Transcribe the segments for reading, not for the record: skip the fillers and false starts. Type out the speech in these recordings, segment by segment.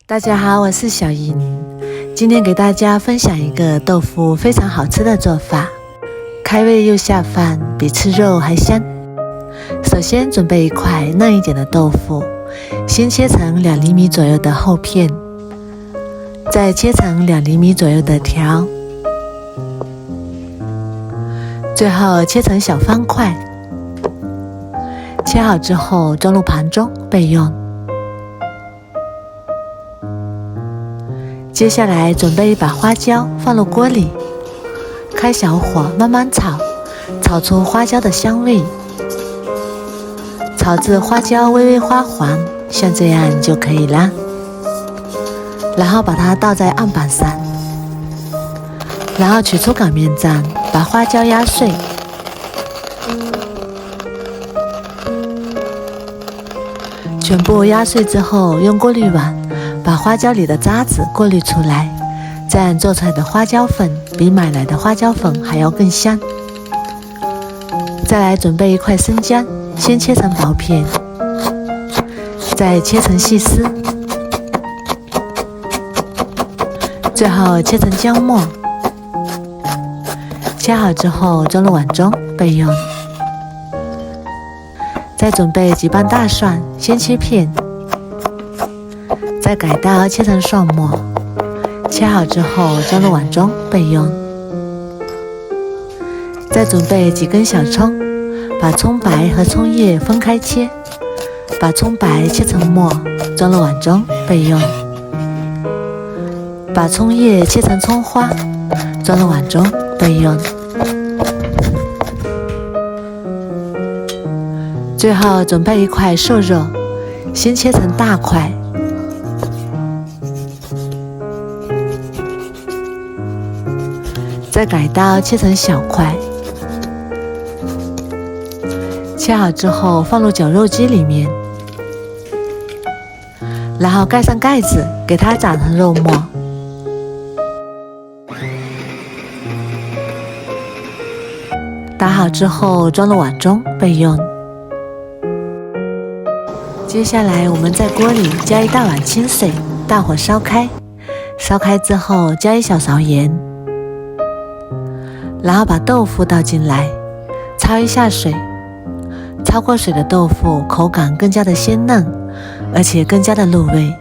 大家好，我是小莹，今天给大家分享一个豆腐非常好吃的做法，开胃又下饭，比吃肉还香。首先准备一块嫩一点的豆腐，先切成2厘米左右的厚片，再切成2厘米左右的条，最后切成小方块。切好之后装入盘中备用。接下来准备一把花椒放入锅里，开小火慢慢炒，炒出花椒的香味，炒至花椒微微花黄，像这样就可以了。然后把它倒在案板上，然后取出擀面杖，把花椒压碎，全部压碎之后，用过滤网把花椒里的渣子过滤出来，这样做出来的花椒粉比买来的花椒粉还要更香。再来准备一块生姜，先切成薄片，再切成细丝，最后切成姜末。切好之后装入碗中备用。再准备几瓣大蒜，先切片，再改刀切成蒜末，切好之后装入碗中备用。再准备几根小葱，把葱白和葱叶分开切，把葱白切成末，装入碗中备用。把葱叶切成葱花，装入碗中备用。最后准备一块瘦肉，先切成大块，再改刀切成小块。切好之后放入绞肉机里面，然后盖上盖子，给它炸成肉末。打好之后装入碗中备用。接下来我们在锅里加1大碗清水，大火烧开，烧开之后加1小勺盐，然后把豆腐倒进来，焯一下水。焯过水的豆腐口感更加的鲜嫩，而且更加的入味。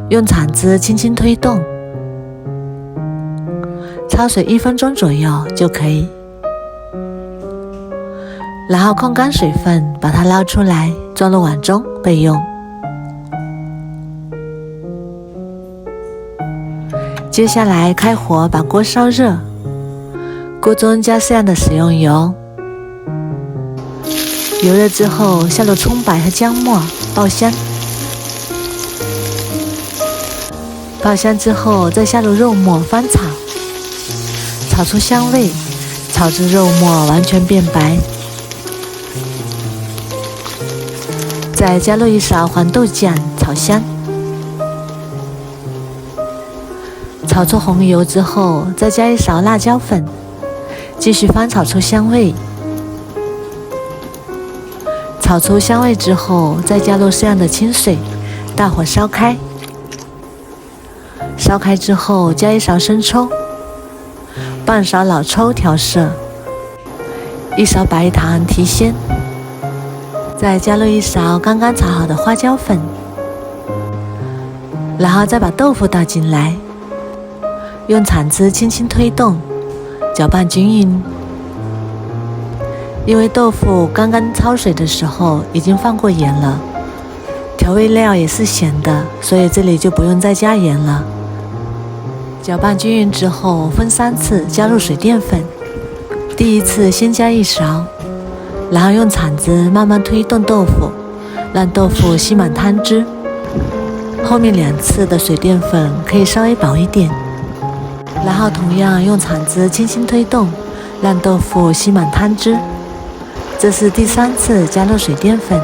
用铲子轻轻推动，焯水1分钟左右就可以。然后控干水分，把它捞出来，装入碗中备用。接下来开火把锅烧热，锅中加适量的食用油，油热之后下入葱白和姜末爆香，爆香之后再下入肉末翻炒，炒出香味，炒至肉末完全变白。再加入1勺黄豆酱炒香，炒出红油之后再加1勺辣椒粉，继续翻炒出香味。炒出香味之后再加入适量的清水，大火烧开。烧开之后加1勺生抽，半勺老抽调色，1勺白糖提鲜。再加入1勺刚刚炒好的花椒粉，然后再把豆腐倒进来，用铲子轻轻推动，搅拌均匀。因为豆腐刚刚焯水的时候已经放过盐了，调味料也是咸的，所以这里就不用再加盐了。搅拌均匀之后分3次加入水淀粉，第1次先加1勺，然后用铲子慢慢推动豆腐，让豆腐吸满汤汁。后面2次的水淀粉可以稍微薄一点，然后同样用铲子轻轻推动，让豆腐吸满汤汁。这是第3次加入水淀粉，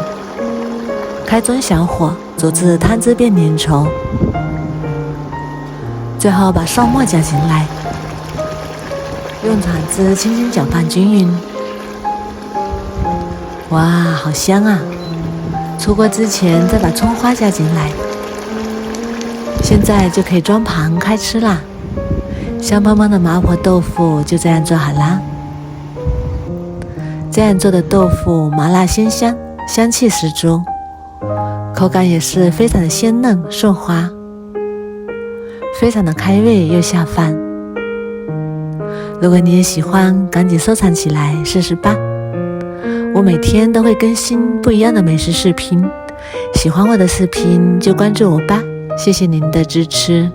开中小火煮至汤汁变粘稠。最后把蒜末加进来，用铲子轻轻搅拌均匀。哇，好香啊！出锅之前再把葱花加进来，现在就可以装盘开吃啦。香喷喷的麻婆豆腐就这样做好啦。这样做的豆腐麻辣鲜香，香气十足，口感也是非常的鲜嫩顺滑，非常的开胃又下饭。如果你也喜欢，赶紧收藏起来试试吧。我每天都会更新不一样的美食视频，喜欢我的视频就关注我吧，谢谢您的支持。